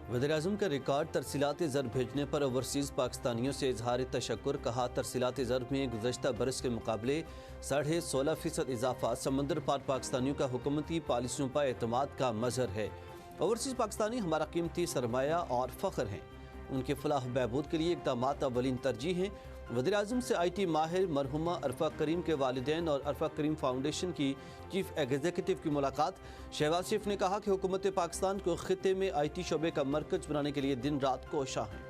वज़ीर-ए-आज़म का रिकॉर्ड तरसीलात ज़र भेजने पर ओवरसीज़ पाकिस्तानियों से इजहार तशक्कुर। कहा, तरसीलात ज़र में गुज़श्ता बरस के मुकाबले 16.5% इजाफा समंदर पार पाकिस्तानियों का हुकूमती पॉलिसियों पर एतमाद का मज़हर है। ओवरसीज़ पाकिस्तानी हमारा कीमती सरमाया और फ़ख्र हैं। उनके फलाह बहबूद के लिए इक़दाम अव्वलीन तरजीह हैं। वज़ीर-ए-आज़म से IT माहिर मरहुमा अरफा करीम के वालिदैन और अरफा करीम फाउंडेशन की चीफ एग्जीक्यूटिव की मुलाकात। शहबाज शरीफ ने कहा कि हुकूमत पाकिस्तान को खित्ते में IT शोबे का मरकज बनाने के लिए दिन रात कोशा है।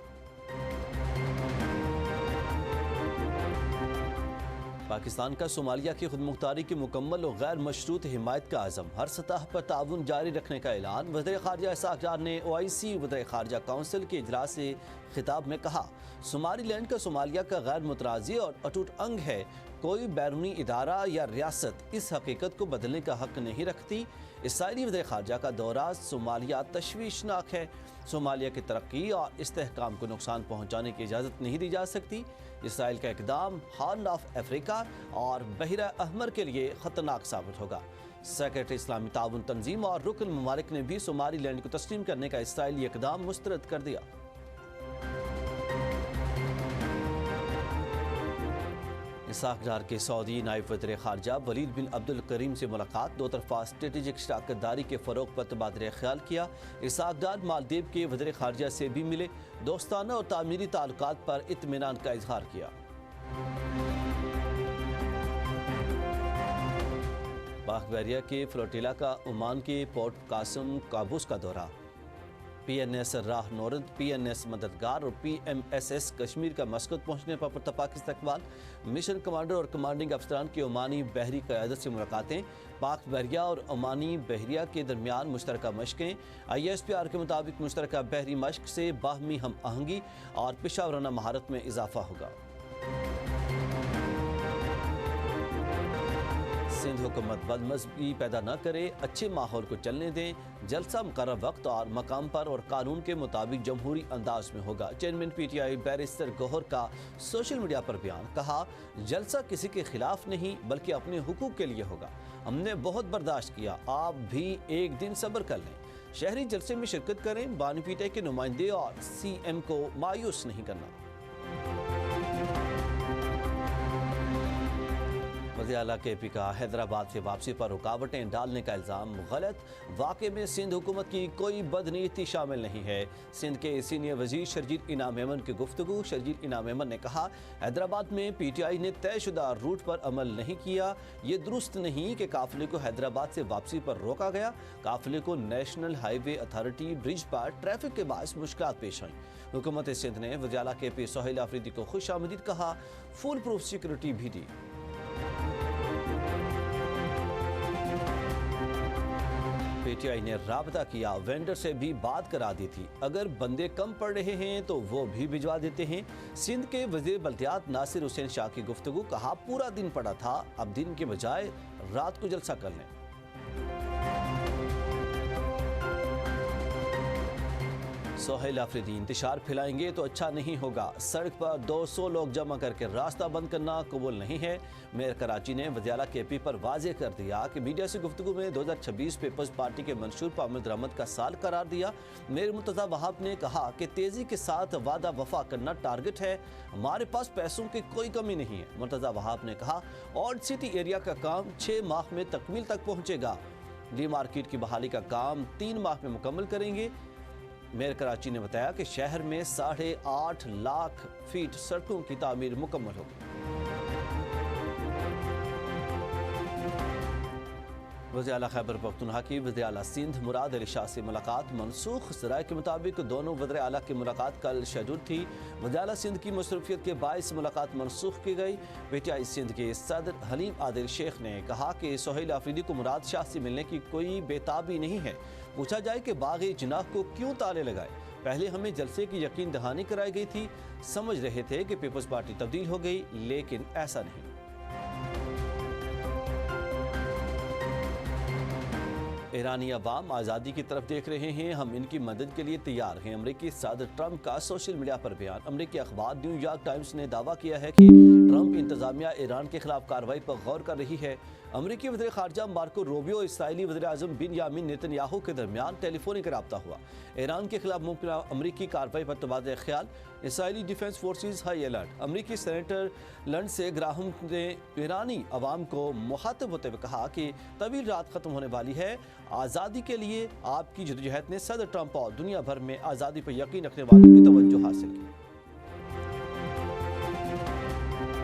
पाकिस्तान का सोमालिया की खुदमुख्तारी की मुकम्मल और गैर मशरूत हिमायत का आज़म। हर सतह पर ताउन जारी रखने का ऐलान। वज़ीर ख़ारजा इसाक़ डार ने OIC वज़ीर ख़ारजा काउंसिल के इजलास से खिताब में कहा, सोमालीलैंड का सोमालिया का गैर मुतराज़ी और अटूट अंग है। कोई बैरूनी इदारा या रियासत इस हकीकत को बदलने का हक नहीं रखती। इसराइली वज़ीर ख़ारजा का दौरा सोमालिया तशवीशनाक है। सोमालिया की तरक्की और इस्तेहकाम को नुकसान पहुँचाने की इजाज़त नहीं दी जा सकती। इसराइल का इक़दाम हॉर्न ऑफ अफ्रीका और बहरा अहमर के लिए ख़तरनाक साबित होगा। सेक्रेटरी इस्लामी ताउन तंजीम और रुकन ममालिक ने भी सोमालीलैंड को तस्लीम करने का इसराइली इक़दाम मुस्तरद कर दिया। इसाक़ डार के सऊदी नायब वज़ीर ख़ारजा वलीद बिन अब्दुल करीम से मुलाकात। दो तरफ़ा स्ट्रेटेजिक शराकतदारी के फ़रोग़ पर तबादला ख्याल किया। इसाक़ डार मालदीव के वज़ीर ख़ारजा से भी मिले। दोस्ताना और तामीरी ताल्लुकात पर इत्मीनान का इजहार किया। बाखबरिया के फ्लोटिला का ओमान के पोर्ट कासम काबूस का दौरा। PNS राह नौरद, PNS मददगार और PMSS कश्मीर का मस्कत पहुंचने पर पुरतपाक इस्तकबाल। मिशन कमांडर और कमांडिंग अफसरान की ओमानी बहरी क़यादत से मुलाकातें। पाक बहरिया और ओमानी बहरिया के दरमियान मुश्तरका मशक़ें। ISPR के मुताबिक मुश्तरका बहरी मशक़ से बाहमी हम आहंगी और पेशावराना महारत में इजाफा होगा। सिंध हुकूमत बदमज़गी पैदा न करे, अच्छे माहौल को चलने दें। जलसा मुकर्रर वक्त और मकाम पर और कानून के मुताबिक जमहूरी अंदाज में होगा। चेयरमैन PTI बैरिस्टर गौहर का सोशल मीडिया पर बयान। कहा, जलसा किसी के खिलाफ नहीं बल्कि अपने हुकूक के लिए होगा। हमने बहुत बर्दाश्त किया, आप भी एक दिन सब्र कर लें। शहरी जलसे में शिरकत करें। बानी PTI के नुमाइंदे और CM को मायूस नहीं करना। वज़ीर आला KP का हैदराबाद से वापसी पर रुकावटें डालने का इल्ज़ाम गलत। वाक़े में सिंध हुकूमत की कोई बदनीयती शामिल नहीं है। सिंध के सीनियर वज़ीर शर्जील इनाम मेमन की गुफ्तगू। शर्जील इनाम मेमन ने कहा, हैदराबाद में PTI ने तयशुदा रूट पर अमल नहीं किया। ये दुरुस्त नहीं कि काफ़िले को हैदराबाद से वापसी पर रोका गया। काफ़िले को नेशनल हाईवे अथॉरिटी ब्रिज पर ट्रैफिक के बायस मुश्किलात पेश आईं। हुकूमत सिंध ने वज़ीर आला KP सोहेल आफरीदी को खुशामदीद कहा, फुल प्रूफ सिक्योरिटी भी दी। PTI ने राबता किया, वेंडर से भी बात करा दी थी। अगर बंदे कम पड़ रहे हैं तो वो भी भिजवा देते हैं। सिंध के वज़ीर बल्दियात नासिर हुसैन शाह की गुफ्तगू। कहा, पूरा दिन पड़ा था, अब दिन के बजाय रात को जलसा कर लें। सोहेल आफरीदी, इंतशार फैलाएंगे तो अच्छा नहीं होगा। सड़क पर 200 लोग जमा करके रास्ता बंद करना कबूल नहीं है। मेयर कराची ने वज़ीर आला KP पर वाज़ेह कर दिया कि मीडिया से गुफ्तगू में 2026 पीपल्स पार्टी के मंशूर पर अमल दरामद का साल करार दिया। मेयर मुर्तज़ा वहाब ने कहा कि तेज़ी के साथ वादा वफा करना टारगेट है, हमारे पास पैसों की कोई कमी नहीं है। मुर्तज़ा वहाब ने कहा, ओल्ड सिटी एरिया का काम 6 माह में तकमील तक पहुँचेगा। डी मार्केट की बहाली का काम 3 माह में मुकम्मल करेंगे। मेयर कराची ने बताया कि शहर में 8.5 लाख फीट सड़कों की तामीर मुकम्मल होगी। वज़ीर आला खैबर पख्तूनख्वा की वज़ीर आला सिंध मुराद अली शाह से मुलाकात मनसूख। ज़राए के मुताबिक दोनों वज़ीर आला की मुलाकात कल शेड्यूल थी। वज़ीर आला सिंध की मसरूफियत के बायस मुलाकात मनसूख की गई। PTI सिंध के सदर हलीम आदिल शेख ने कहा कि सोहेल आफरीदी को मुराद शाह से मिलने की कोई बेताबी नहीं है। पूछा जाए कि बाग़ जिनाह को क्यों ताले लगाए। पहले हमें जलसे की यकीन दहानी कराई गई थी, समझ रहे थे कि पीपल्स पार्टी तब्दील हो गई, लेकिन ऐसा नहीं। ईरानी अवाम आज़ादी की तरफ देख रहे हैं, हम इनकी मदद के लिए तैयार हैं। अमरीकी सदर ट्रंप का सोशल मीडिया पर बयान। अमरीकी अखबार न्यूयॉर्क टाइम्स ने दावा किया है कि ट्रंप इंतजामिया ईरान के खिलाफ कार्रवाई पर गौर कर रही है। अमरीकी वज़ीर ख़ारजा मार्को रूबियो इसराइली वज़ीर आज़म बिनयामिन नेतन्याहू के दरमियान टेलीफोनिक रब्ता हुआ। ईरान के खिलाफ मुमकिन अमरीकी कार्रवाई पर तबादला ख्याल। Israeli defence forces high alert. अमरीकी सेनेटर लिंडसे ग्राहम ने ईरानी अवाम को मुखातिब होते हुए कहा कि तवील रात ख़त्म होने वाली है। आज़ादी के लिए आपकी जदोजहद ने सदर ट्रंप और दुनिया भर में आज़ादी पर यकीन रखने वालों की तवज्जो हासिल की।